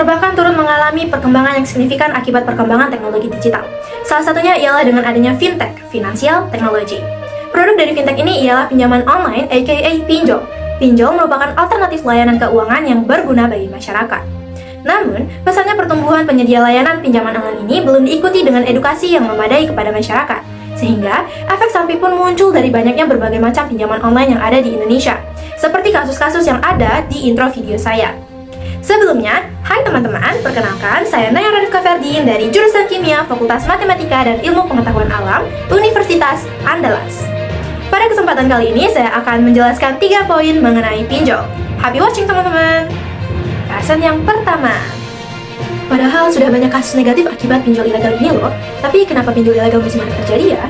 perbankan turut mengalami perkembangan yang signifikan akibat perkembangan teknologi digital. Salah satunya ialah dengan adanya fintech, financial technology. Produk dari fintech ini ialah pinjaman online aka pinjol. Pinjol merupakan alternatif layanan keuangan yang berguna bagi masyarakat. Namun, pesatnya pertumbuhan penyedia layanan pinjaman online ini belum diikuti dengan edukasi yang memadai kepada masyarakat. Sehingga, efek samping pun muncul dari banyaknya berbagai macam pinjaman online yang ada di Indonesia. Seperti kasus-kasus yang ada di intro video saya. Sebelumnya, hai teman-teman, perkenalkan saya Naya Radifka Ferdin dari jurusan Kimia, Fakultas Matematika dan Ilmu Pengetahuan Alam, Universitas Andalas. Pada kesempatan kali ini, saya akan menjelaskan 3 poin mengenai pinjol. Happy watching teman-teman! Bahasan yang pertama. Padahal sudah banyak kasus negatif akibat pinjol ilegal ini loh, tapi kenapa pinjol ilegal masih marak terjadi ya?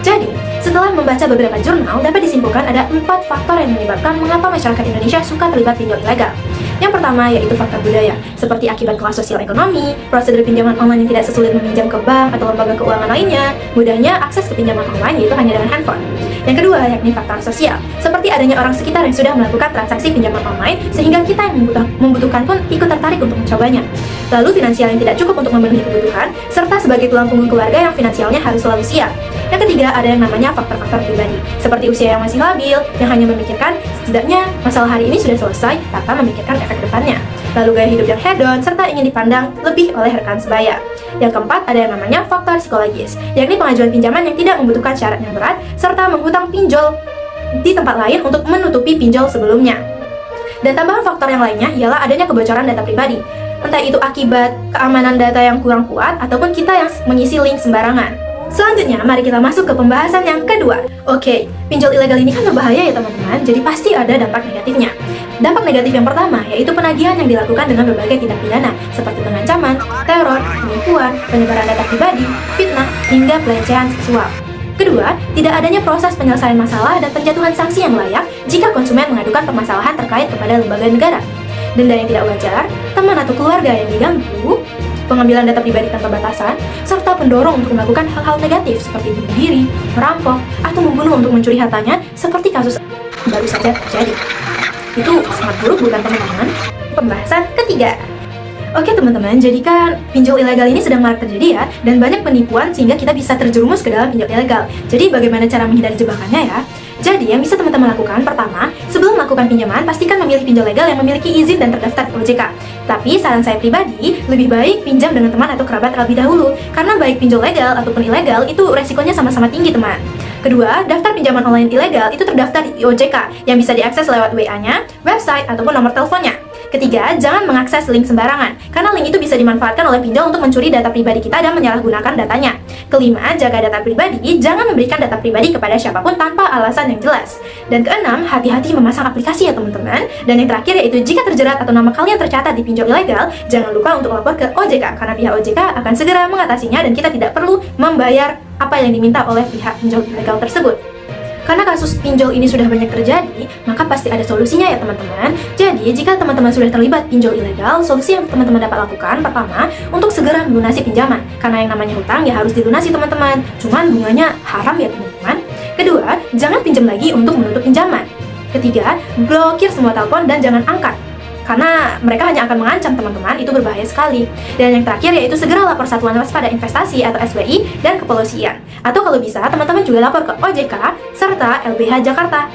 Jadi, setelah membaca beberapa jurnal, dapat disimpulkan ada 4 faktor yang menyebabkan mengapa masyarakat Indonesia suka terlibat pinjol ilegal. Yang pertama yaitu faktor budaya, seperti akibat kelas sosial ekonomi, prosedur pinjaman online yang tidak sesulit meminjam ke bank atau lembaga keuangan lainnya, mudahnya akses ke pinjaman online yaitu hanya dengan handphone. Yang kedua yakni faktor sosial, seperti adanya orang sekitar yang sudah melakukan transaksi pinjaman online sehingga kita yang membutuhkan pun ikut tertarik untuk mencobanya. Lalu finansial yang tidak cukup untuk memenuhi kebutuhan, serta sebagai tulang punggung keluarga yang finansialnya harus selalu siap. Yang ketiga ada yang namanya faktor-faktor pribadi, seperti usia yang masih labil, yang hanya memikirkan setidaknya masalah hari ini sudah selesai tanpa memikirkan efek depannya. Lalu gaya hidup yang hedon, serta ingin dipandang lebih oleh rekan sebaya. Yang keempat ada yang namanya faktor psikologis, yakni pengajuan pinjaman yang tidak membutuhkan syarat yang berat, serta menghutang pinjol di tempat lain untuk menutupi pinjol sebelumnya. Dan tambahan faktor yang lainnya ialah adanya kebocoran data pribadi, entah itu akibat keamanan data yang kurang kuat ataupun kita yang mengisi link sembarangan. Selanjutnya, mari kita masuk ke pembahasan yang kedua. Oke, pinjol ilegal ini kan berbahaya ya teman-teman, jadi pasti ada dampak negatifnya. Dampak negatif yang pertama yaitu penagihan yang dilakukan dengan berbagai tindak pidana seperti pengancaman, teror, penipuan, penyebaran data pribadi, fitnah, hingga pelecehan seksual. Kedua, tidak adanya proses penyelesaian masalah dan penjatuhan sanksi yang layak jika konsumen mengadukan permasalahan terkait kepada lembaga negara. Denda yang tidak wajar, teman atau keluarga yang diganggu, pengambilan data pribadi tanpa batasan, serta pendorong untuk melakukan hal-hal negatif seperti bunuh diri, merampok, atau membunuh untuk mencuri hartanya seperti kasus baru saja terjadi. Itu sangat buruk bukan teman-teman? Pembahasan ketiga. Oke teman-teman, jadi kan pinjol ilegal ini sedang marak terjadi ya, dan banyak penipuan sehingga kita bisa terjerumus ke dalam pinjol ilegal. Jadi bagaimana cara menghindari jebakannya ya? Jadi yang bisa teman-teman lakukan, pertama, sebelum melakukan pinjaman, pastikan memilih pinjol legal yang memiliki izin dan terdaftar di OJK. Tapi saran saya pribadi, lebih baik pinjam dengan teman atau kerabat terlebih dahulu, karena baik pinjol legal ataupun ilegal itu resikonya sama-sama tinggi teman. Kedua, daftar pinjaman online ilegal itu terdaftar di OJK yang bisa diakses lewat WA-nya, website, ataupun nomor teleponnya. Ketiga, jangan mengakses link sembarangan, karena link itu bisa dimanfaatkan oleh pinjol untuk mencuri data pribadi kita dan menyalahgunakan datanya. Kelima, jaga data pribadi, jangan memberikan data pribadi kepada siapapun tanpa alasan yang jelas. Dan keenam, hati-hati memasang aplikasi ya teman-teman. Dan yang terakhir yaitu jika terjerat atau nama kalian tercatat di pinjol ilegal, jangan lupa untuk lapor ke OJK, karena pihak OJK akan segera mengatasinya dan kita tidak perlu membayar apa yang diminta oleh pihak pinjol ilegal tersebut. Karena kasus pinjol ini sudah banyak terjadi, maka pasti ada solusinya ya teman-teman. Jadi, jika teman-teman sudah terlibat pinjol ilegal, solusi yang teman-teman dapat lakukan pertama, untuk segera melunasi pinjaman. Karena yang namanya hutang ya harus dilunasi teman-teman. Cuman bunganya haram ya teman-teman. Kedua, jangan pinjam lagi untuk menutup pinjaman. Ketiga, blokir semua telepon dan jangan angkat, karena mereka hanya akan mengancam teman-teman, itu berbahaya sekali. Dan yang terakhir yaitu segera lapor Satuan Waspada Investasi atau SWI dan kepolisian. Atau kalau bisa, teman-teman juga lapor ke OJK serta LBH Jakarta.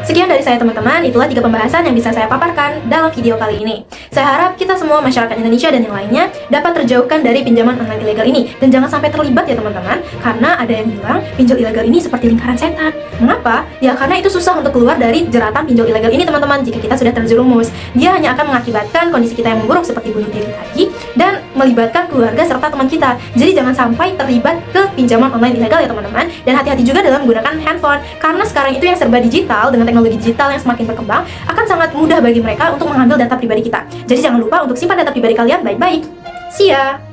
Sekian dari saya teman-teman, itulah 3 pembahasan yang bisa saya paparkan dalam video kali ini. Saya harap kita semua masyarakat Indonesia dan yang lainnya dapat terjauhkan dari pinjaman online ilegal ini. Dan jangan sampai terlibat ya teman-teman, karena ada yang bilang pinjol ilegal ini seperti lingkaran setan. Mengapa? Ya karena itu susah untuk keluar dari jeratan pinjol ilegal ini teman-teman jika kita sudah terjerumus. Dia hanya akan mengakibatkan kondisi kita yang memburuk seperti bunuh diri tadi, dan melibatkan keluarga serta teman kita. Jadi jangan sampai terlibat ke pinjaman online ilegal ya teman-teman. Dan hati-hati juga dalam menggunakan handphone, karena sekarang itu yang serba digital dengan teknologi digital yang semakin berkembang akan sangat mudah bagi mereka untuk mengambil data pribadi kita. Jadi jangan lupa untuk simpan data pribadi kalian baik-baik. See ya!